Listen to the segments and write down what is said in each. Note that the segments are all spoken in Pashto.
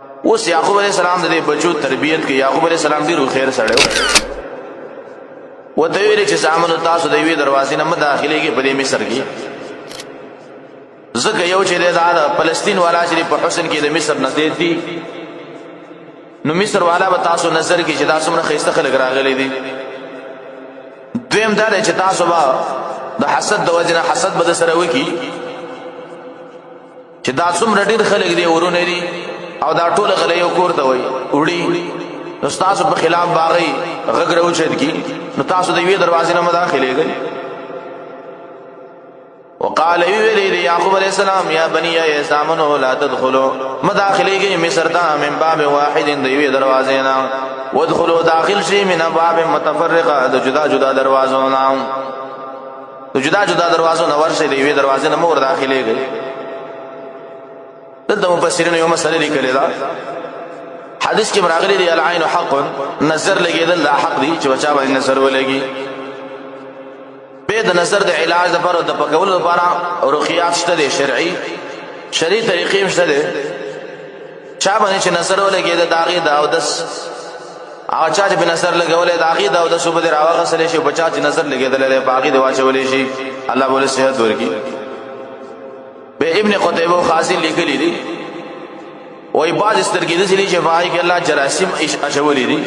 اوس یعقوب علیہ السلام د بچو تربیت کې یعقوب علیہ السلام ډیرو خیر سره و ته ویل چې سامنو تاسو د وی دروازې نه مداخليږي په دې مصر کې زکه یو چې د فلسطین والا چې په حسن کې د مصر نه دی نو مصر والا به تاسو نظر کې چې تاسو نه خيسته خلک راغلي دي دویم دا چې تاسو به د حسد د وجنه حسد به سره وکي چې دا څومره ډیر خلک دي ورونه دي او دا ټول غلې یو کور ته وای وړي نو تاسو په خلاف باغی غږ راوچت کی نو تاسو د وی دروازې نه مداخليږئ وقال ویلی یعقوب علیہ السلام یا بنی یا سامنو لا تدخلوا مداخليږئ مصر ته من باب واحد د وی دروازې نه وادخلوا داخل شي من باب متفرقه د جدا جدا دروازو نه جدا جدا دروازو نه ورشي د وی دروازې نه مور داخليږئ دلته مفسرین یو مسله لیکلې ده حدیث کې راغلي دی العين حق نظر لګیدل دا حق دی چې بچا باندې نظر ولګي به د نظر د علاج لپاره د پکول لپاره او رخیات شته دي شرعي طریقې شته دي چا باندې چې نظر ولګي د داغي دا او دس او چا چې په نظر لګولې داغي دا او د صبح راوغه سره شي بچا چې نظر لګیدل له باغی د واچولې شي الله بوله صحت ورکی به ابن قتيبه خاصی لیکلی دي وای باز سترګې د سلی شفای کې الله جراثیم اشولې دي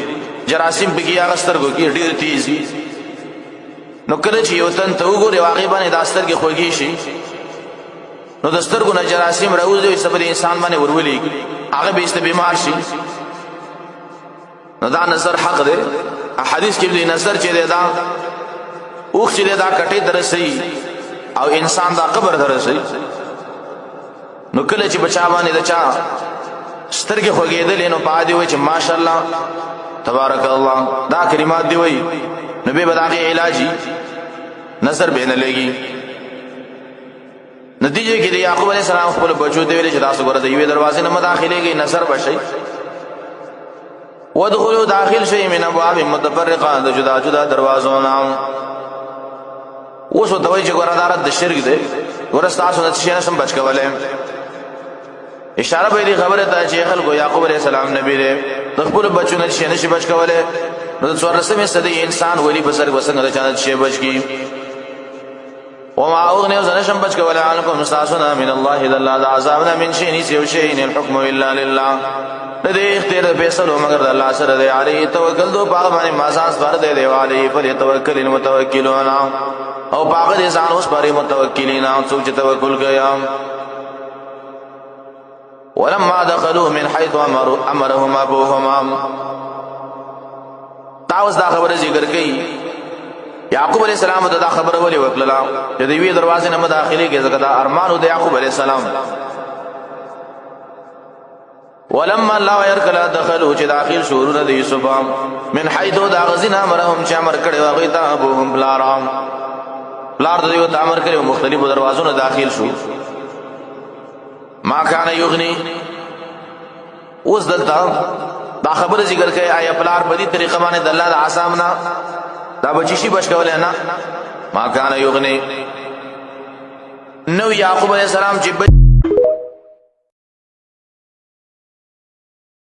جراثیم بګي هغه سترګو کې ډیر تیز دي نو کله چې یو تن ته وګوري واقع باندې د سترګې خوږی شي نو د سترګو نه جراثیم راوځي سبب انسان باندې ورولي هغه به است بیمار شي نو دا نظر حق دی حدیث کې دی نظر چې دا اوخ چې دا کټې درسي او انسان دا قبر درسي نو کله چې بچا باندې د چا سترګې خوګېدلې نو پادې وای چې ماشاءالله تبارک الله دا کلمات دی وای نو به بداغه علاجي نظر به نه لګي نتیجه کې د یعقوب علیہ السلام خپل بچو دی ویل چې تاسو ګره د یوې دروازې نه مداخليږئ نظر بشي ودخلوا داخل شي من ابواب متفرقه د جدا جدا دروازو نه اوس دوی چې ګره دارت د شرک دی ورستاسو نه شي نشم بچ کولای اشاره به دې خبره ته چې خلکو یعقوب علیہ السلام نبی دې د خپل بچو نه شي نشي بچ کولای نو څوارلسمه صدې انسان ولی بسر وسنګ د چانه شي بچ کی وما اغني وزنشم بچ کولای عنکم مستعصنا من الله اذا الله عذابنا من شيء نسي شيء الحكم الا لله دې اختیار فیصله مگر د الله سره دی علی توکل دو پاغه باندې مازان سپار دی دی علی فلیتوکل المتوکلون او پاغه دې ځان اوس پاره متوکلین او څوک چې توکل کوي ولما دخلوا من حيث امرهم ابوهما تاوس دا خبره ذکر کړي یعقوب علیہ السلام دا خبره ولي وکړه چې د وی دروازې نه مداخلي کې زګه دا ارمان د یعقوب علیہ السلام ولما الله يركل دخلوا چې داخل شورونه د یوسف من حيث دا غزنا امرهم چې امر کړي واغې ته ابوهم بلارام بلار د یو امر کړي مختلفو دروازو نه داخل شو ما کان یغنی اوس دلته دا خبره ذکر کوي آیا پلار په دې طریقه باندې د الله د عصامنا دا بچی شي بچ کولای نه ما کان یغنی نو یعقوب علیہ السلام چې